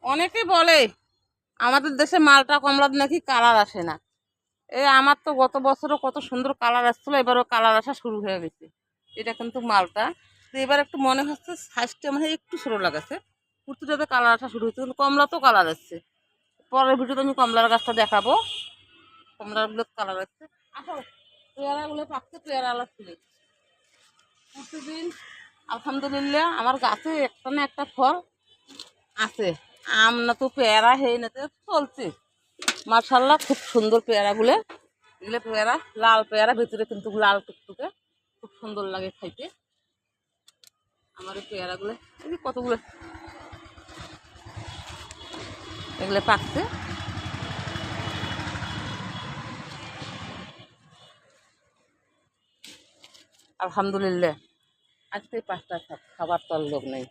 অনেকে বলে আমাদের দেশে মালটা কমলার নাকি কালার আসে না। আমার তো গত বছরও কত সুন্দর কালার আসছিল, এবারও কালার আসা শুরু হয়ে গেছে। এটা কিন্তু মালটা, তো এবার একটু মনে হচ্ছে সাইজটা মানে একটু ছোটো লাগাচ্ছে, কুর্তিটাতে কালার আসা শুরু হচ্ছে, কিন্তু কমলা তো কালার আসছে। পরের ভিডিওতে আমি কমলার গাছটা দেখাবো, কমলাগুলো কালার আসছে। আসো, পেয়ারাগুলো পাকছে, পেয়ারা আলাদা ছিল প্রতিদিন। আলহামদুলিল্লাহ আমার গাছে একটা না একটা ফল আছে। আম না তো পেয়ারা হেই না তো চলছে। মার্শাল্লাহ খুব সুন্দর পেয়ারাগুলো, এগুলো পেয়ারা লাল পেয়ারা, ভেতরে কিন্তু লাল টুকটুকে, খুব সুন্দর লাগে খাইতে। আমার এই পেয়ারাগুলো এই যে কতগুলো এগুলো পাকছে। আলহামদুলিল্লাহ আজকে 5টা খাবার তোর লোক নেই।